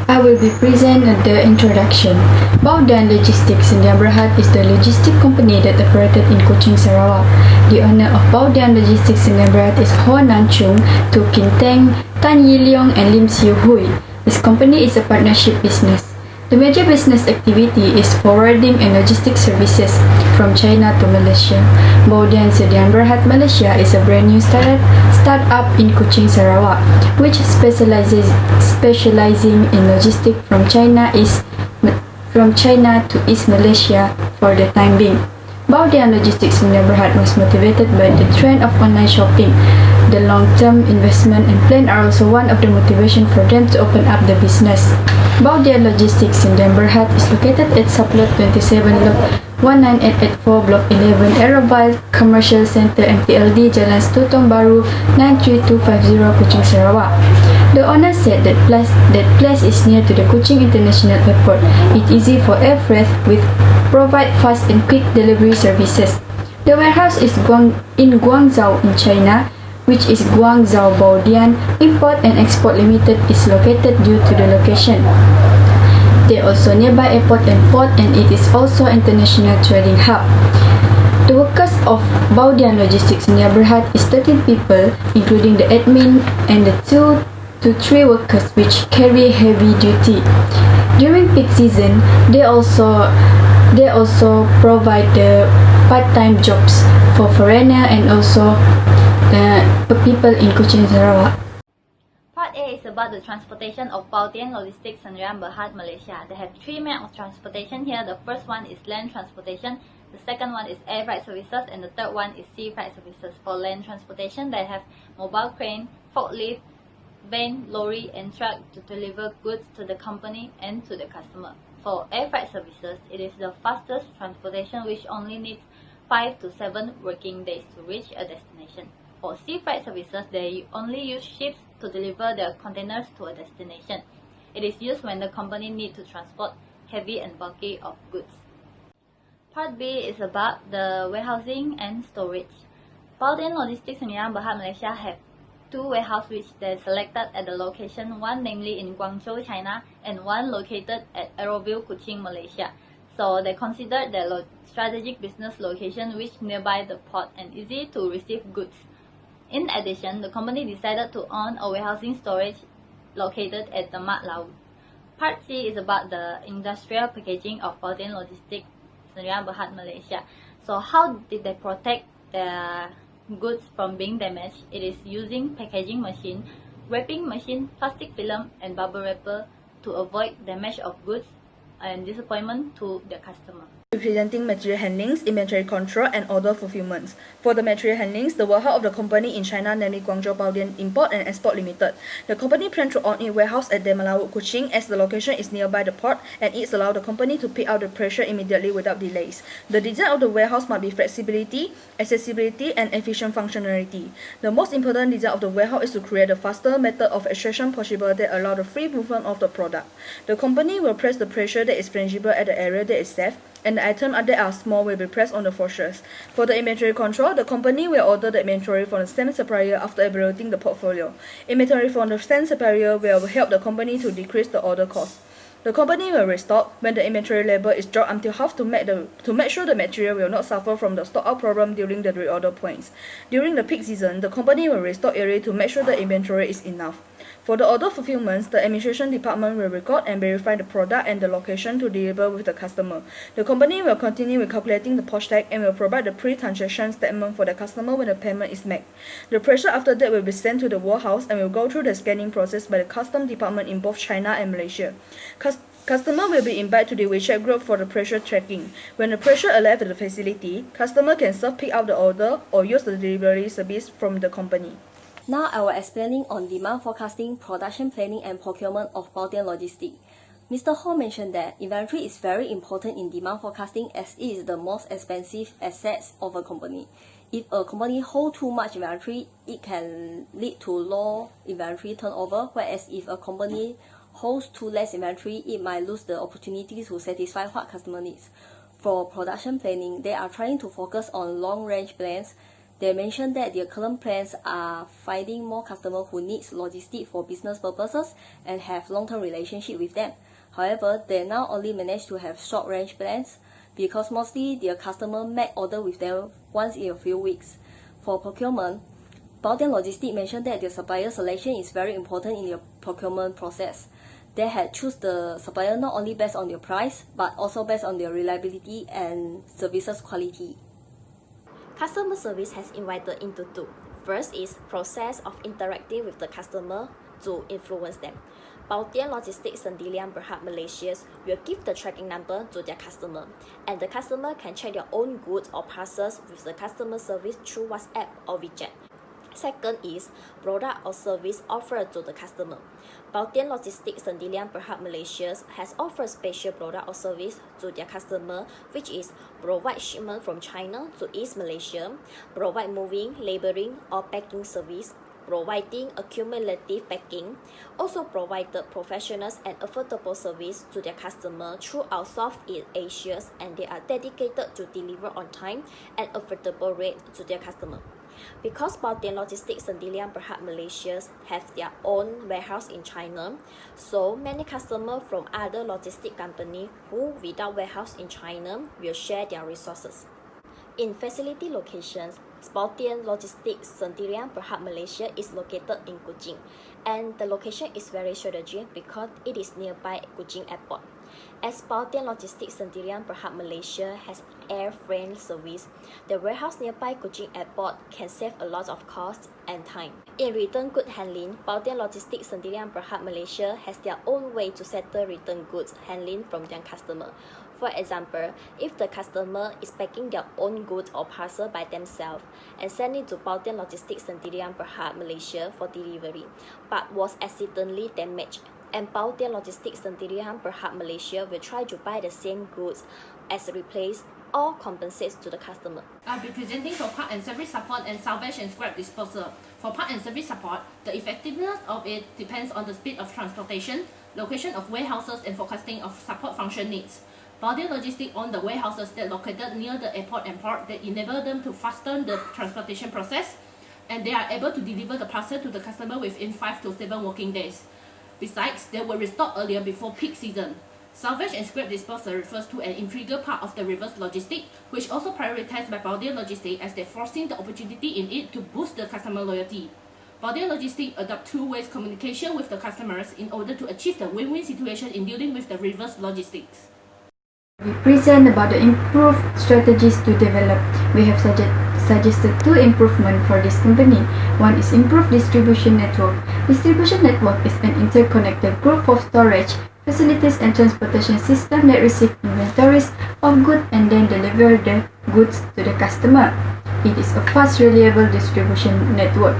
I will be present at the introduction. Baodian Logistics Sdn Bhd is the logistic company that operated in Kuching, Sarawak. The owner of Baodian Logistics Sdn Bhd is Ho Nan Chung, Tu Kin Teng, Tan Yi Leong, and Lim Siu Hui. This company is a partnership business. The major business activity is forwarding and logistics services from China to Malaysia. Baodian Sdn Bhd Malaysia is a brand new startup in Kuching, Sarawak, which specializing in logistics from China to East Malaysia for the time being. Baodian Logistics Sdn Bhd was motivated by the trend of online shopping. The long-term investment and plan are also one of the motivation for them to open up the business. Baodian Logistics Sdn Bhd is located at Sublot 27 Lot 19884 Block 11 Aeroville Commercial Center MTLD Jalan Stutong Baru 93250 Kuching, Sarawak. The owner said that place is near to the Kuching International Airport. It's easy for air freight with provide fast and quick delivery services. The warehouse is in Guangzhou in China, which is Guangzhou Baodian Import and Export Limited is located due to the location. They also nearby airport and port, and it is also international trading hub. The workers of Baodian Logistics Sdn Bhd is 13 people, including the admin and the 2 to 3 workers which carry heavy duty. During peak season, they also provide the part-time jobs for foreigner and also the people in Kuching, Sarawak. Part A is about the transportation of Baodian Logistics Sdn Bhd Malaysia. They have 3 modes of transportation here. The first one is land transportation, the second one is air freight services, and the third one is sea freight services. For land transportation, they have mobile crane, forklift, van, lorry, and truck to deliver goods to the company and to the customer. For air freight services, it is the fastest transportation which only needs 5 to 7 working days to reach a destination. For sea freight services, they only use ships to deliver their containers to a destination. It is used when the company needs to transport heavy and bulky of goods. Part B is about the warehousing and storage. Baodian Logistics Sdn Bhd Malaysia have 2 warehouses which they selected at the location, one namely in Guangzhou, China, and one located at Aeroville, Kuching, Malaysia. So they considered their strategic business location which nearby the port and easy to receive goods. In addition, the company decided to own a warehousing storage located at the Mat Laut. Part C is about the industrial packaging of Baodian Logistics Sdn Bhd Malaysia. So how did they protect their goods from being damaged? It is using packaging machine, wrapping machine, plastic film, and bubble wrapper to avoid damage of goods and disappointment to the customer. Representing material handlings, inventory control, and order fulfillments. For the material handlings, the warehouse of the company in China, namely Guangzhou Baodian Import and Export Limited. The company planned to own a warehouse at Demalaut, Kuching, as the location is nearby the port and it allows the company to pick out the pressure immediately without delays. The design of the warehouse must be flexibility, accessibility, and efficient functionality. The most important design of the warehouse is to create the faster method of extraction possible that allow the free movement of the product. The company will press the pressure that is tangible at the area that is safe, and the items that are small will be pressed on the forces. For the inventory control, the company will order the inventory from the same supplier after evaluating the portfolio. Inventory from the same supplier will help the company to decrease the order cost. The company will restock when the inventory level is dropped until half to make sure the material will not suffer from the stock out problem during the reorder points. During the peak season, the company will restock area to make sure the inventory is enough. For the order fulfillments, the administration department will record and verify the product and the location to deliver with the customer. The company will continue with calculating the POS tag and will provide the pre-transaction statement for the customer when the payment is made. The pressure after that will be sent to the warehouse and will go through the scanning process by the custom department in both China and Malaysia. Customer will be invited to the WeChat group for the pressure tracking. When the pressure arrives at the facility, customer can self-pick out the order or use the delivery service from the company. Now I will explaining on demand forecasting, production planning, and procurement of Baodian Logistics. Mr. Ho mentioned that inventory is very important in demand forecasting as it is the most expensive assets of a company. If a company holds too much inventory, it can lead to low inventory turnover, whereas if a company holds too less inventory, it might lose the opportunity to satisfy what customer needs. For production planning, they are trying to focus on long-range plans They mentioned that their current plans are finding more customers who need logistics for business purposes and have long-term relationship with them. However, they now only manage to have short-range plans because mostly their customers make order with them once in a few weeks. For procurement, Baotian Logistics mentioned that their supplier selection is very important in their procurement process. They had choose the supplier not only based on their price, but also based on their reliability and services quality. Customer service has divided into two. First is process of interacting with the customer to influence them. Baotian Logistics Sendirian Berhad Malaysia will give the tracking number to their customer, and the customer can check their own goods or parcels with the customer service through WhatsApp or WeChat. Second is product or service offered to the customer. Baotian Logistics Sendirian Berhad Malaysia has offered special product or service to their customer, which is provide shipment from China to East Malaysia, provide moving, labeling or packing service, providing accumulative packing, also provided professional and affordable service to their customer throughout Southeast Asia, and they are dedicated to deliver on time and affordable rate to their customer. Because Baotian Logistics Sendirian Berhad Malaysia have their own warehouse in China, so many customers from other logistic companies who without warehouse in China will share their resources. In facility locations, Baotian Logistics Sendirian Berhad Malaysia is located in Kuching, and the location is very strategic because it is nearby Kuching Airport. As Baotian Logistics Sendirian Berhad Malaysia has air freight service, the warehouse nearby Kuching Airport can save a lot of cost and time. In return good handling, Baotian Logistics Sendirian Berhad Malaysia has their own way to settle return goods handling from their customer. For example, if the customer is packing their own goods or parcel by themselves and send it to Baotian Logistics Sendirian Berhad Malaysia for delivery, but was accidentally damaged, and Baotian Logistics Sendirian Berhad Malaysia will try to buy the same goods as replace or compensates to the customer. I'll be presenting for part and service support and salvage and scrap disposal. For part and service support, the effectiveness of it depends on the speed of transportation, location of warehouses, and forecasting of support function needs. Baotian Logistics own the warehouses that located near the airport and port that enable them to fasten the transportation process, and they are able to deliver the parcel to the customer within 5 to 7 working days. Besides, they were restocked earlier before peak season. Salvage and scrap disposal refers to an integral part of the reverse logistics, which also prioritized by Baotian Logistics as they foreseen the opportunity in it to boost the customer loyalty. Baotian Logistics adopt two-way communication with the customers in order to achieve the win-win situation in dealing with the reverse logistics. We present about the improved strategies to develop. We have suggested two improvements for this company. One is improved distribution network. Distribution network is an interconnected group of storage, facilities and transportation system that receive inventories of goods and then deliver the goods to the customer. It is a fast, reliable distribution network.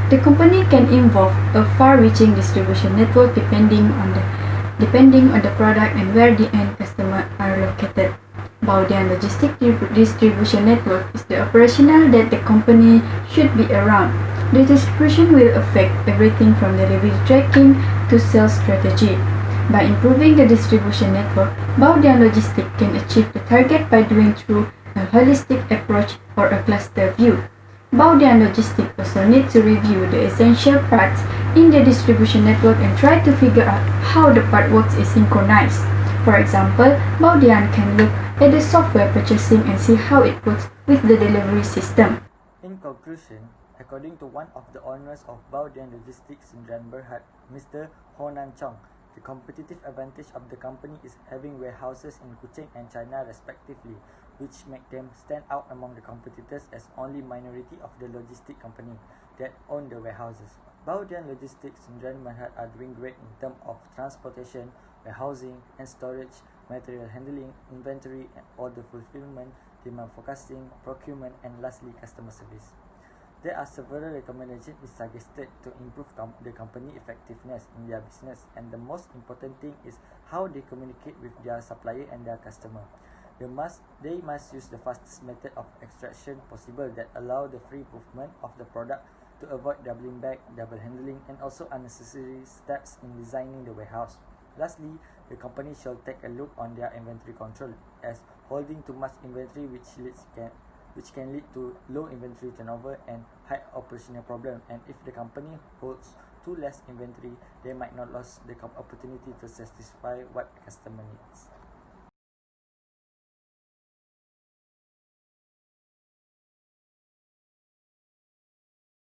The company can involve a far-reaching distribution network depending on the product and where the end customer are located. Baotian Logistics Distribution Network is the operational that the company should be around. The distribution will affect everything from delivery tracking to sales strategy. By improving the distribution network, Baotian Logistics can achieve the target by doing through a holistic approach or a cluster view. Baotian Logistics also need to review the essential parts in the distribution network and try to figure out how the part works is synchronized. For example, Baotian can look at the software purchasing and see how it works with the delivery system. In conclusion, according to one of the owners of Baotian Logistics Sendirian Berhad, Mr. Ho Nan Chong, the competitive advantage of the company is having warehouses in Kuching and China respectively, which make them stand out among the competitors as only minority of the logistic company that own the warehouses. Baotian Logistics Sendirian Berhad are doing great in terms of transportation, warehousing and storage, material handling, inventory and order fulfillment, demand forecasting, procurement and lastly customer service. There are several recommendations suggested to improve the company effectiveness in their business, and the most important thing is how they communicate with their supplier and their customer. They must use the fastest method of extraction possible that allow the free movement of the product to avoid doubling back, double handling and also unnecessary steps in designing the warehouse. Lastly, the company shall take a look on their inventory control, as holding too much inventory which leads which can lead to low inventory turnover and high operational problem. And if the company holds too less inventory, they might not lose the opportunity to satisfy what customer needs.